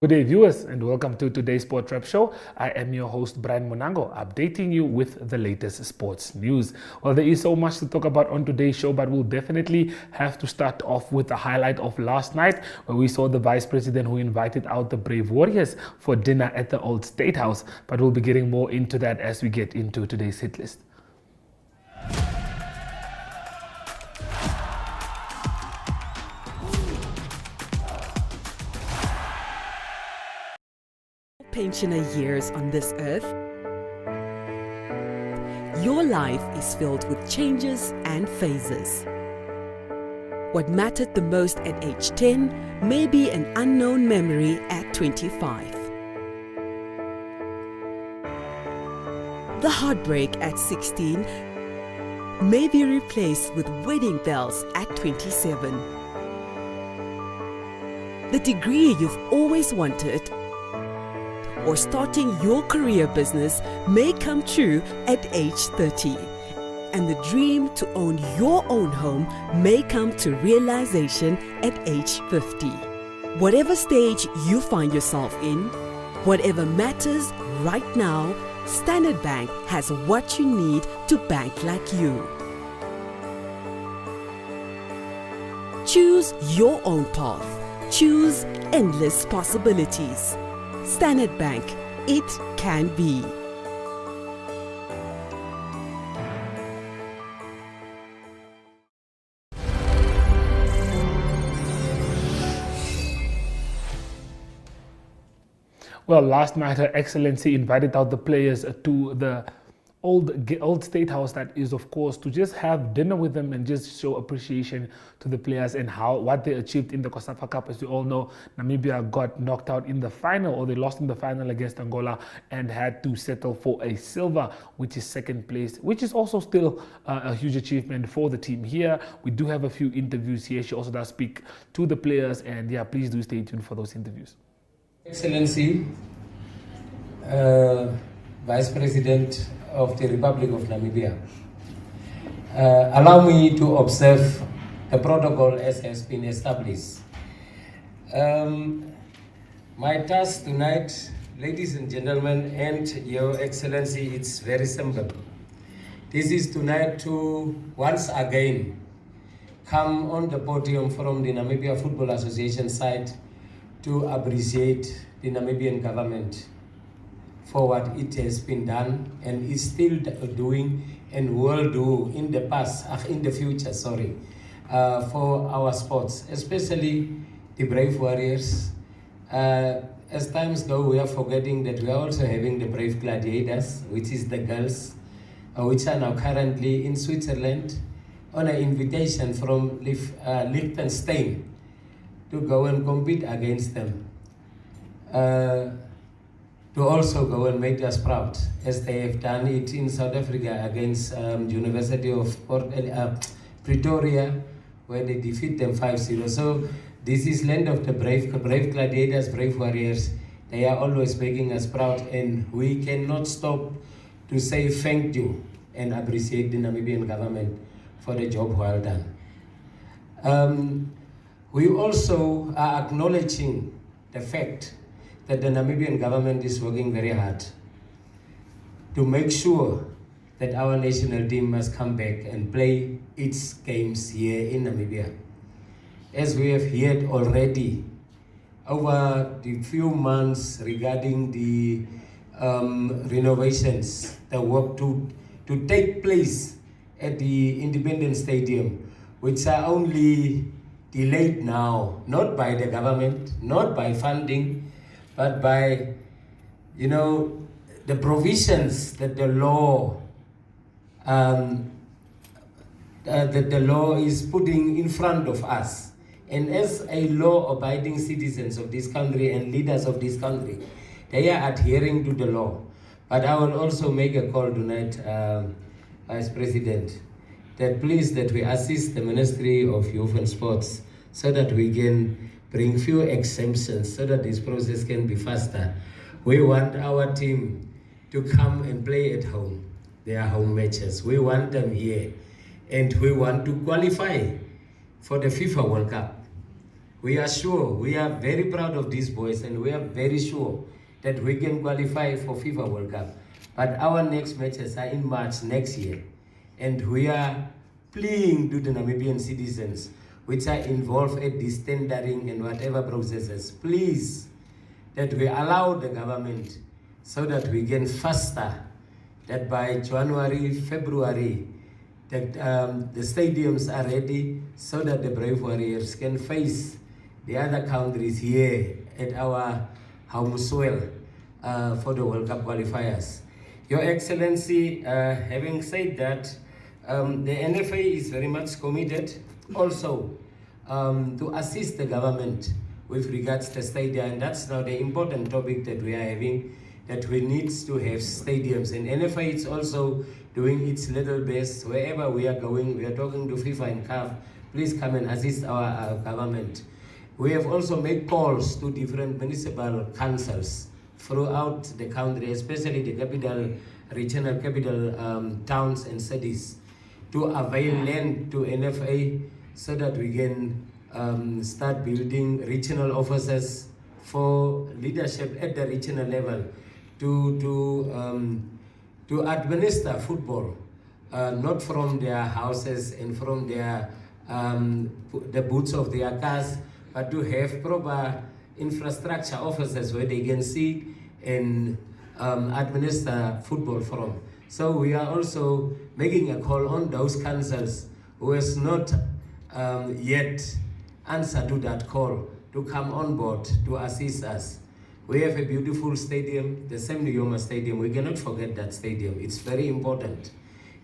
Good day, viewers, and welcome to today's Sport Trap Show. I am your host, Brian Monango, updating you with the latest sports news. Well, there is so much to talk about on today's show, but we'll definitely have to start off with the highlight of last night, where we saw the Vice President who invited out the Brave Warriors for dinner at the Old State House. But we'll be getting more into that as we get into today's hit list. Pensioner years on this earth, your life is filled with changes and phases. What mattered the most at age 10 may be an unknown memory at 25. The heartbreak at 16 may be replaced with wedding bells at 27. The degree you've always wanted or starting your career business may come true at age 30. And the dream to own your own home may come to realization at age 50. Whatever stage you find yourself in, whatever matters right now, Standard Bank has what you need to bank like you. Choose your own path. Choose endless possibilities. Standard Bank, it can be. Well, last night, Her Excellency invited out the players to the old State House, that is, of course, to just have dinner with them and just show appreciation to the players and what they achieved in the COSAFA Cup. As we all know, Namibia got knocked out in the final, or they lost in the final against Angola and had to settle for a silver, which is second place, which is also still a huge achievement for the team. Here, we do have a few interviews here. She also does speak to the players, and yeah, please do stay tuned for those interviews. Excellency, Vice President of the Republic of Namibia, allow me to observe the protocol as has been established. My task tonight, ladies and gentlemen, and Your Excellency, it's very simple. This is tonight to once again come on the podium from the Namibia Football Association side to appreciate the Namibian government for what it has been done and is still doing and will do in the future, for our sports, especially the Brave Warriors. As times go, we are forgetting that we are also having the Brave Gladiators, which is the girls, which are now currently in Switzerland on an invitation from Liechtenstein to go and compete against them. To also go and make us proud, as they have done it in South Africa against University of Pretoria, where they defeat them 5-0. So this is land of the brave gladiators, brave warriors. They are always making us proud, and we cannot stop to say thank you and appreciate the Namibian government for the job well done. We also are acknowledging the fact that the Namibian government is working very hard to make sure that our national team must come back and play its games here in Namibia. As we have heard already over the few months regarding the renovations, the work to take place at the Independence Stadium, which are only delayed now, not by the government, not by funding, but by, the provisions that the law is putting in front of us. And as a law-abiding citizens of this country and leaders of this country, they are adhering to the law. But I will also make a call tonight, Vice President, that please that we assist the Ministry of Youth and Sports so that we can bring few exemptions so that this process can be faster. We want our team to come and play at home, their home matches. We want them here, and we want to qualify for the FIFA World Cup. we are sure, we are very proud of these boys, and we are very sure that we can qualify for FIFA World Cup. But our next matches are in March next year, and we are pleading to the Namibian citizens which are involved at this tendering and whatever processes, please, that we allow the government so that we can faster, that by January, February, that the stadiums are ready so that the Brave Warriors can face the other countries here at our home soil for the World Cup qualifiers. Your Excellency, having said that, the NFA is very much committed also to assist the government with regards to stadium, and that's now the important topic that we are having, that we need to have stadiums. And NFA is also doing its little best. Wherever we are going, we are talking to FIFA and CAF, please come and assist our government. We have also made calls to different municipal councils throughout the country, especially the capital, regional capital towns and cities, to avail land to NFA so that we can start building regional offices for leadership at the regional level to administer football, not from their houses and from their the boots of their cars, but to have proper infrastructure offices where they can see and administer football from. So we are also making a call on those councils who has not yet answered to that call to come on board to assist us. We have a beautiful stadium, the Sam Nujoma Stadium. We cannot forget that stadium. It's very important.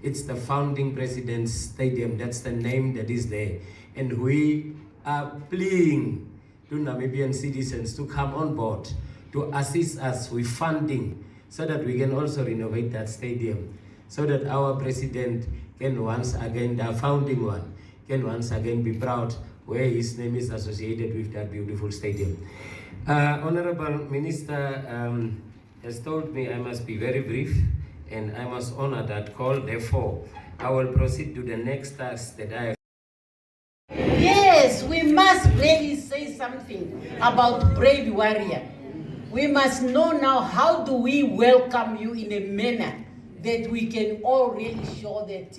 It's the founding president's stadium. That's the name that is there. And we are pleading to Namibian citizens to come on board to assist us with funding so that we can also renovate that stadium, so that our president can once again, the founding one, can once again be proud where his name is associated with that beautiful stadium. Honorable Minister has told me I must be very brief and I must honor that call. Therefore, I will proceed to the next task that I have. Yes, we must really say something about Brave Warrior. We must know now, how do we welcome you in a manner that we can all really show that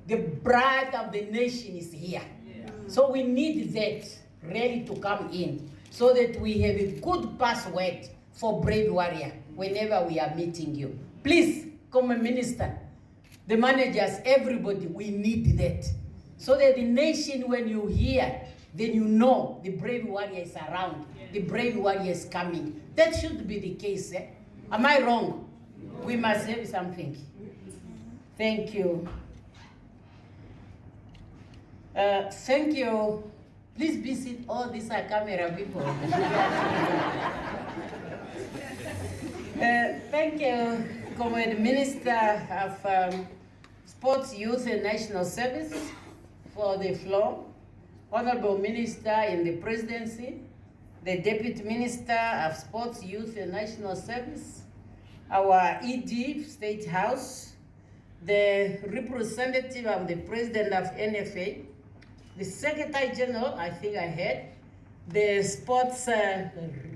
the pride of the nation is here. So we need that ready to come in, so that we have a good password for Brave Warrior whenever we are meeting you. Please, come Minister, the managers, everybody, we need that. So that the nation, when you hear, then you know the Brave Warrior is around, the Brave Warrior is coming. That should be the case. Eh? Am I wrong? We must have something. Thank you. Thank you. Please visit all these camera people. Thank you, Comrade Minister of Sports, Youth and National Service for the floor. Honorable Minister in the Presidency, the Deputy Minister of Sports, Youth and National Service, our ED, State House, the representative of the President of NFA, the Secretary General, I think I heard, the sports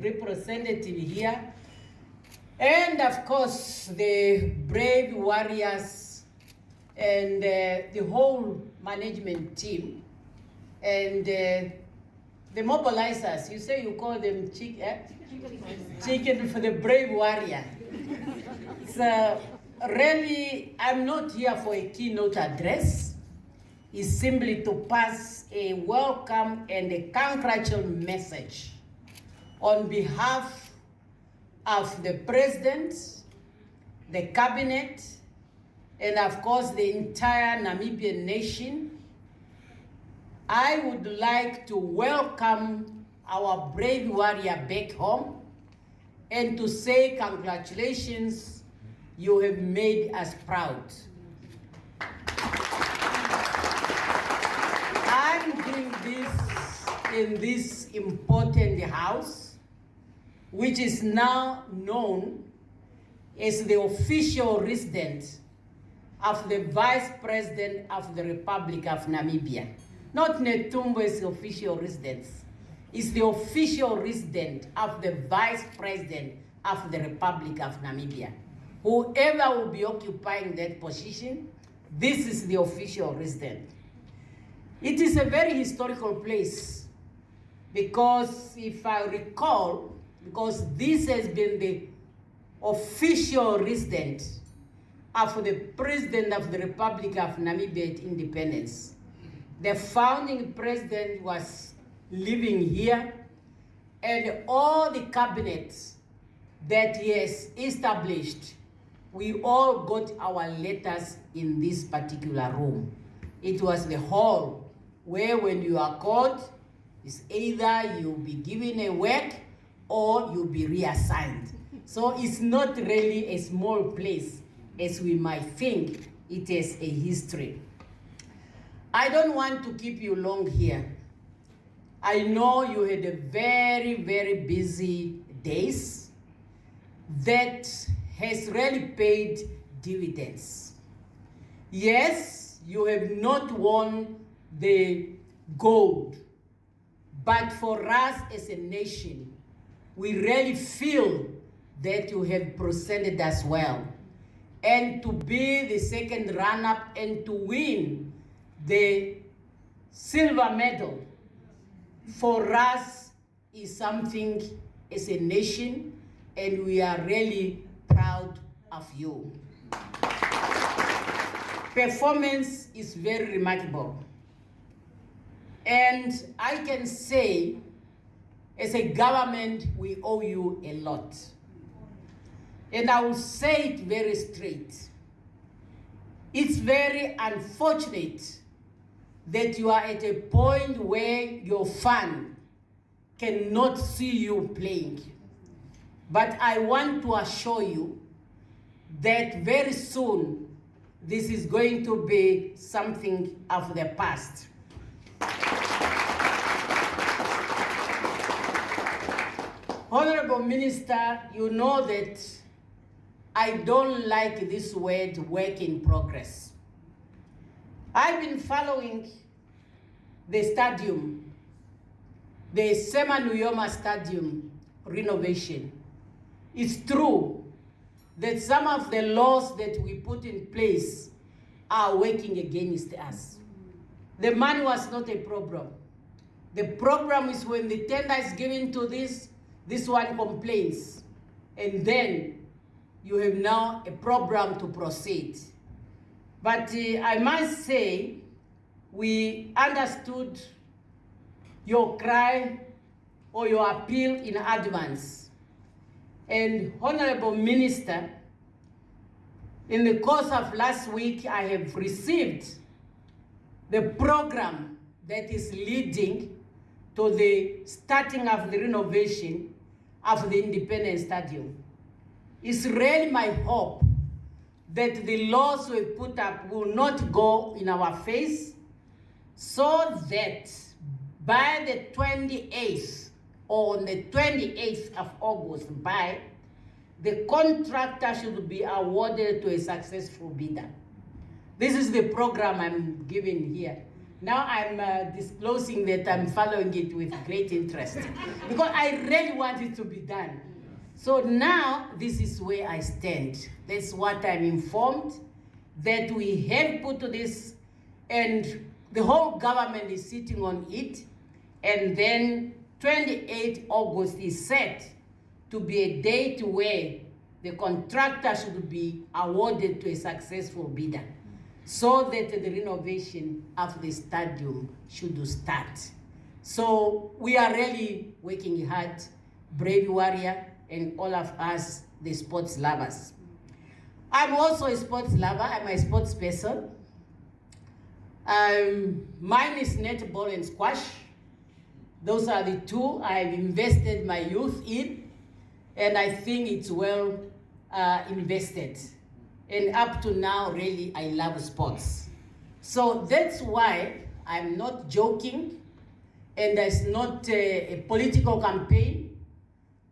representative here, and of course the Brave Warriors and the whole management team, and the mobilizers. You say you call them chicken for the Brave Warrior. So really, I'm not here for a keynote address. It's simply to pass a welcome and a congratulatory message on behalf of the President, the Cabinet, and of course the entire Namibian nation. I would like to welcome our Brave Warrior back home and to say congratulations, you have made us proud. I'm doing this in this important house, which is now known as the official residence of the Vice President of the Republic of Namibia. Not Netumbo's official residence. is the official resident of the Vice President of the Republic of Namibia. Whoever will be occupying that position, this is the official resident. It is a very historical place because if I recall, because this has been the official resident of the President of the Republic of Namibia at independence. The founding president was living here, and all the cabinets that he has established, we all got our letters in this particular room. It was the hall where when you are called, it's either you'll be given a work or you'll be reassigned. So it's not really a small place as we might think. It is a history. I don't want to keep you long here. I know you had a very, very busy days that has really paid dividends. Yes, you have not won the gold, but for us as a nation, we really feel that you have proceeded as well. And to be the second runner-up and to win the silver medal for us is something as a nation, and we are really proud of you. Performance is very remarkable. And I can say, as a government, we owe you a lot. And I will say it very straight. It's very unfortunate that you are at a point where your fan cannot see you playing. But I want to assure you that very soon, this is going to be something of the past. Honorable Minister, you know that I don't like this word work in progress. I've been following the stadium, the Sema Nujoma Stadium renovation. It's true that some of the laws that we put in place are working against us. The money was not a problem. The problem is when the tender is given to this one complains, and then you have now a problem to proceed. But I must say, we understood your cry or your appeal in advance. And Honorable Minister, in the course of last week, I have received the program that is leading to the starting of the renovation of the Independence Stadium. It's really my hope that the laws we put up will not go in our face, so that by the 28th or on the 28th of August, the contractor should be awarded to a successful bidder. This is the program I'm giving here. Now I'm disclosing that I'm following it with great interest because I really want it to be done. So now this is where I stand. That's what I'm informed, that we have put this, and the whole government is sitting on it, and then 28 August is set to be a date where the contractor should be awarded to a successful bidder, so that the renovation of the stadium should start. So we are really working hard, brave warrior, and all of us, the sports lovers. I'm also a sports lover, I'm a sports person. Mine is netball and squash. Those are the two I've invested my youth in, and I think it's well invested. And up to now, really, I love sports. So that's why I'm not joking, and it's not a political campaign.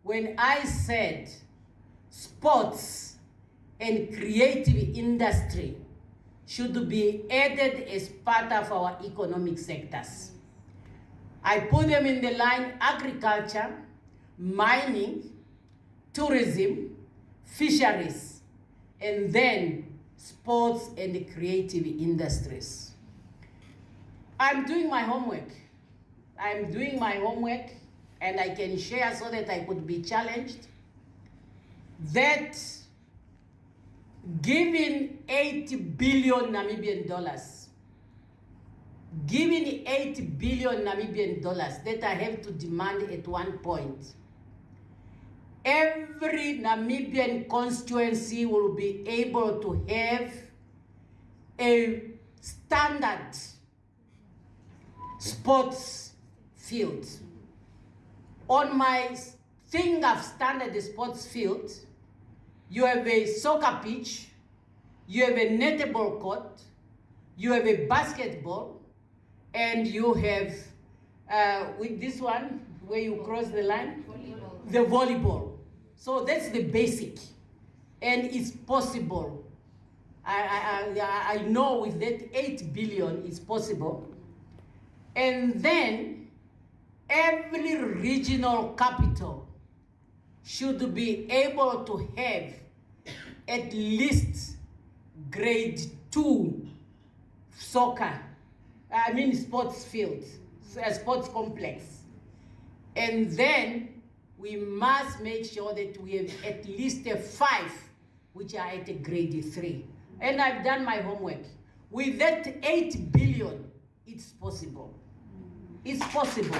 When I said sports and creative industry should be added as part of our economic sectors. I put them in the line agriculture, mining, tourism, fisheries, and then sports and creative industries. I'm doing my homework. And I can share so that I could be challenged that giving 8 billion Namibian dollars, giving 8 billion Namibian dollars that I have to demand at one point, every Namibian constituency will be able to have a standard sports field. On my thing of standard sports field, you have a soccer pitch, you have a netball court, you have a basketball, and you have, with this one, where you cross the line, the volleyball. So that's the basic, and it's possible. I know with that 8 billion it's possible. And then every regional capital should be able to have at least grade 2 soccer, sports fields, a sports complex. And then we must make sure that we have at least 5 which are at a grade 3. And I've done my homework. With that 8 billion, it's possible. It's possible.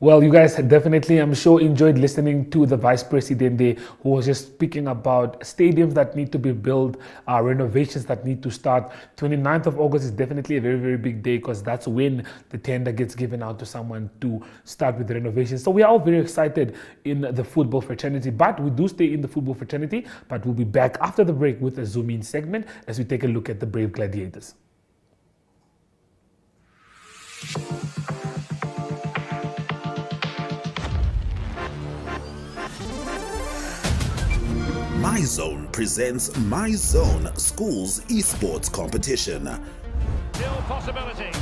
Well, you guys definitely, I'm sure, enjoyed listening to the Vice President there, who was just speaking about stadiums that need to be built, renovations that need to start. 29th of August is definitely a very, very big day because that's when the tender gets given out to someone to start with the renovations. So we are all very excited in the football fraternity, but we do stay in the football fraternity, but we'll be back after the break with a zoom in segment as we take a look at the Brave Gladiators. MyZone presents MyZone Schools Esports Competition. Still possibilities.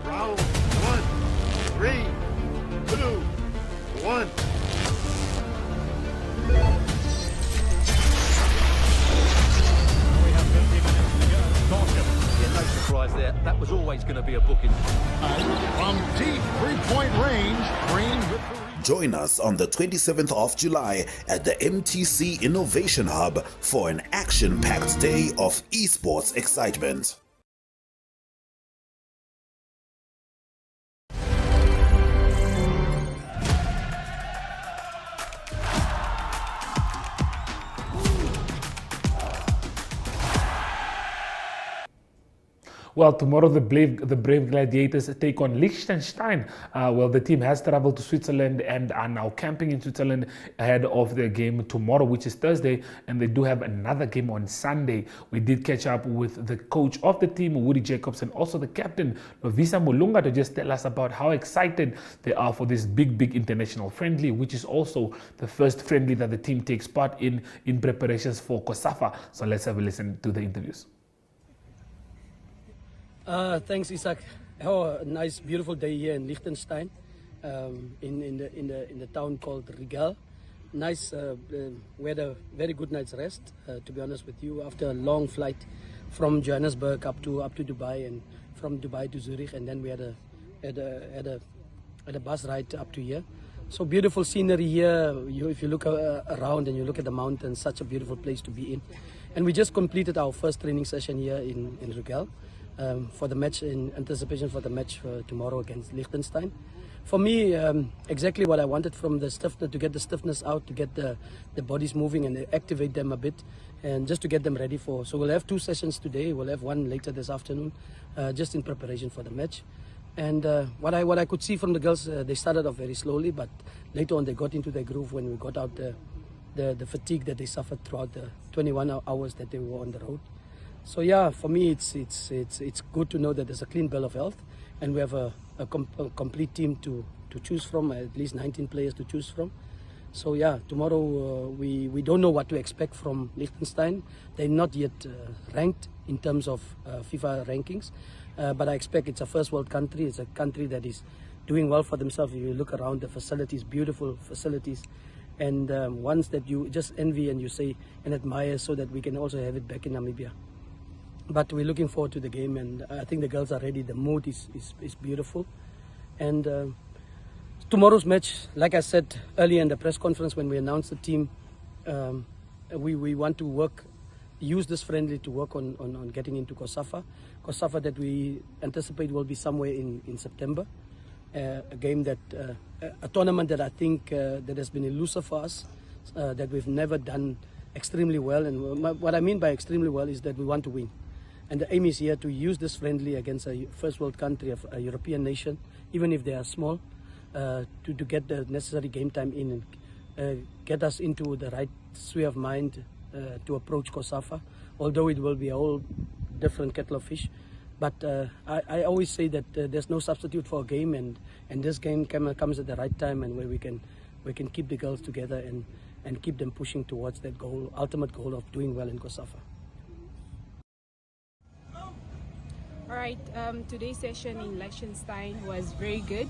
Round 1, 3, 2, 1. We have 50 minutes to go. Caution. Yeah, no surprise there. That was always going to be a booking. From deep three-point range, Green with the Join us on the 27th of July at the MTC Innovation Hub for an action-packed day of esports excitement. Well, tomorrow the Brave Gladiators take on Liechtenstein. Well, the team has traveled to Switzerland and are now camping in Switzerland ahead of their game tomorrow, which is Thursday, and they do have another game on Sunday. We did catch up with the coach of the team, Woody Jacobs, and also the captain, Lovisa Mulunga, to just tell us about how excited they are for this big international friendly, which is also the first friendly that the team takes part in preparations for COSAFA. So let's have a listen to the interviews. Thanks, Isaac. Oh, a nice, beautiful day here in Liechtenstein, in the town called Rigel. Nice, we had a very good night's rest. To be honest with you, after a long flight from Johannesburg up to Dubai, and from Dubai to Zurich, and then we had a bus ride up to here. So beautiful scenery here. If you look around and you look at the mountains, such a beautiful place to be in. And we just completed our first training session here in Rigel. For the match, in anticipation for the match tomorrow against Liechtenstein. For me, exactly what I wanted from the stiffness, to get the stiffness out, to get the bodies moving and activate them a bit, and just to get them ready for. So we'll have 2 sessions today. We'll have one later this afternoon, just in preparation for the match. And what I could see from the girls, they started off very slowly, but later on they got into their groove when we got out the fatigue that they suffered throughout the 21 hours that they were on the road. So yeah, for me it's good to know that there's a clean bill of health, and we have a complete team to to choose from, at least 19 players to choose from. So yeah, tomorrow we don't know what to expect from Liechtenstein. They're not yet ranked in terms of FIFA rankings, but I expect it's a first world country. It's a country that is doing well for themselves. If you look around the facilities, beautiful facilities, and ones that you just envy and you say and admire, so that we can also have it back in Namibia. But we're looking forward to the game, and I think the girls are ready. The mood is beautiful, and tomorrow's match, like I said earlier in the press conference when we announced the team, we want to use this friendly to work on getting into COSAFA that we anticipate will be somewhere in September. A game that, a tournament that I think that has been elusive for us, that we've never done extremely well. And what I mean by extremely well is that we want to win. And the aim is here to use this friendly against a first world country, a European nation, even if they are small, to get the necessary game time in and get us into the right sphere of mind to approach COSAFA, although it will be a whole different kettle of fish. But I always say that there's no substitute for a game, and this game comes at the right time, and where we can keep the girls together and keep them pushing towards that goal, ultimate goal of doing well in COSAFA. All right, today's session in Liechtenstein was very good.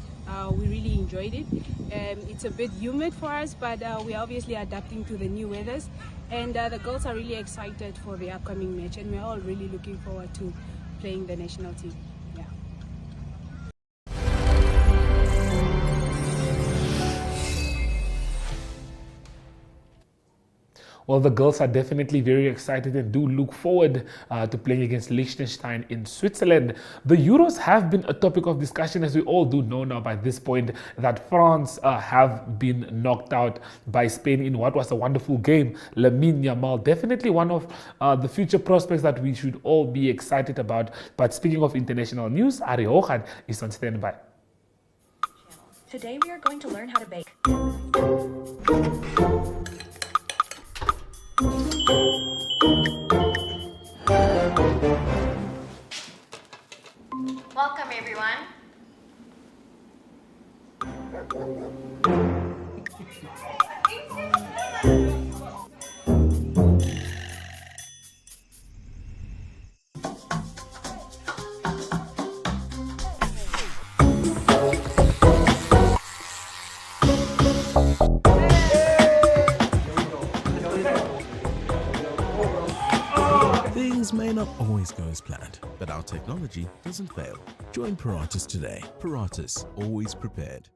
We really enjoyed it. It's a bit humid for us, but we're obviously adapting to the new weathers. And the girls are really excited for the upcoming match, and we're all really looking forward to playing the national team. Yeah. Well, the girls are definitely very excited and do look forward to playing against Liechtenstein in Switzerland. The Euros have been a topic of discussion, as we all do know now by this point, that France have been knocked out by Spain in what was a wonderful game. Lamine Yamal, definitely one of the future prospects that we should all be excited about. But speaking of international news, Ari Hogan is on standby. Today we are going to learn how to bake. Welcome, everyone. Things may not always go as planned, but our technology doesn't fail. Join Paratus today. Paratus, always prepared.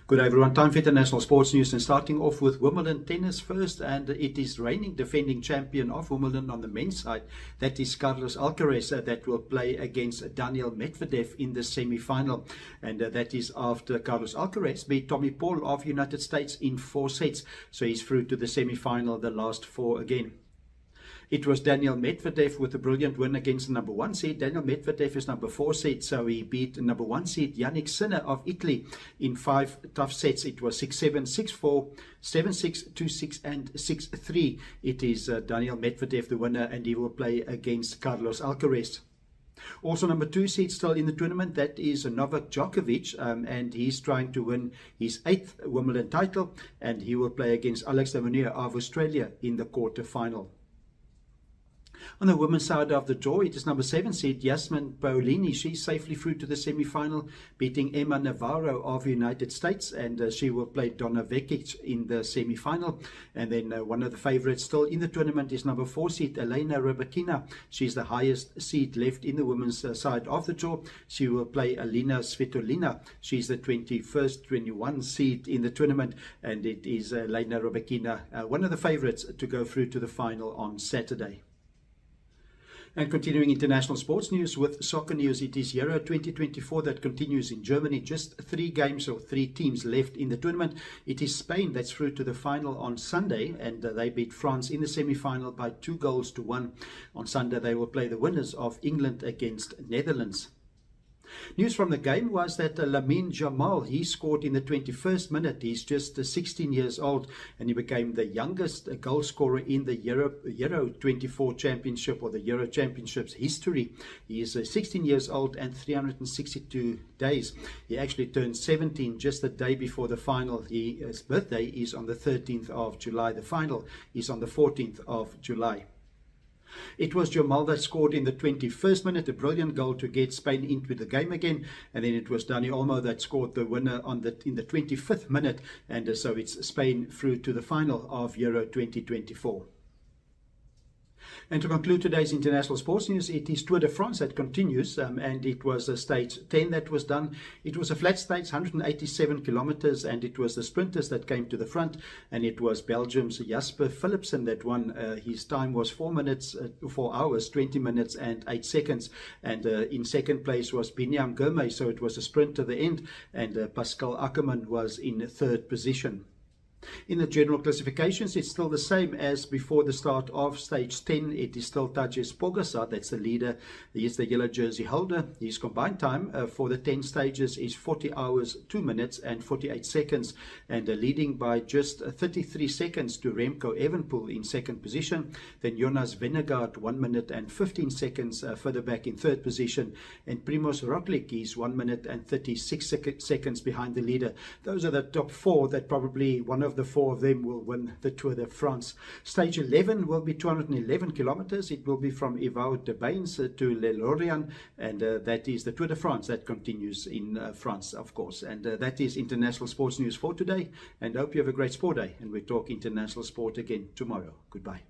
Good day everyone, time for international sports news, and starting off with Wimbledon tennis first, and it is reigning defending champion of Wimbledon on the men's side. That is Carlos Alcaraz that will play against Daniel Medvedev in the semi-final, and that is after Carlos Alcaraz beat Tommy Paul of United States in 4 sets, so he's through to the semi-final, the last 4 again. It was Daniel Medvedev with a brilliant win against the number 1 seed. Daniel Medvedev is number 4 seed, so he beat number 1 seed Yannick Sinner of Italy in 5 tough sets. It was 6-7, 6-4, 7-6, 2-6 and 6-3. It is Daniel Medvedev the winner, and he will play against Carlos Alcaraz. Also number 2 seed still in the tournament, that is Novak Djokovic, and he's trying to win his 8th Wimbledon title, and he will play against Alex de Minaur of Australia in the quarter-final. On the women's side of the draw, it is number 7 seed Yasmin Paolini. She's safely through to the semi-final, beating Emma Navarro of the United States, and she will play Donna Vekic in the semi-final. And then one of the favorites still in the tournament is number 4 seed Elena Rybakina. She's the highest seed left in the women's side of the draw. She will play Alina Svitolina. She's the 21st, 21 seed in the tournament, and it is Elena Rybakina, one of the favorites to go through to the final on Saturday. And continuing international sports news with soccer news, it is Euro 2024 that continues in Germany. Just 3 games or 3 teams left in the tournament. It is Spain that's through to the final on Sunday, and they beat France in the semi-final by 2-1. On Sunday they will play the winners of England against Netherlands. News from the game was that Lamine Jamal, he scored in the 21st minute. He's just 16 years old, and he became the youngest goal scorer in the Euro 24 Championship, or the Euro Championships history. He is 16 years old and 362 days. He actually turned 17 just the day before the final. His birthday is on the 13th of July. The final is on the 14th of July. It was Jamal that scored in the 21st minute, a brilliant goal to get Spain into the game again, and then it was Dani Olmo that scored the winner in the 25th minute, and so it's Spain through to the final of Euro 2024. And to conclude today's international sports news, it is Tour de France that continues, and it was stage 10 that was done. It was a flat stage, 187 kilometers, and it was the sprinters that came to the front, and it was Belgium's Jasper Philipsen that won. His time was 4 hours, 20 minutes and 8 seconds, and in second place was Binyam Girmay, so it was a sprint to the end, and Pascal Ackermann was in third position. In the general classifications, it's still the same as before the start of stage 10. It is still Tadej Pogačar, that's the leader. He is the yellow jersey holder. His combined time for the 10 stages is 40 hours, 2 minutes and 48 seconds, and leading by just 33 seconds to Remco Evenepoel in second position. Then Jonas Vingegaard, 1 minute and 15 seconds further back in third position, and Primož Roglič is 1 minute and 36 seconds behind the leader. Those are the top four that probably one of the four of them will win the Tour de France. Stage 11 will be 211 kilometers. It will be from Ewout de Bains to Le Lorient, and that is the Tour de France that continues in France, of course. And that is international sports news for today, and I hope you have a great sport day, and we talk international sport again tomorrow. Goodbye.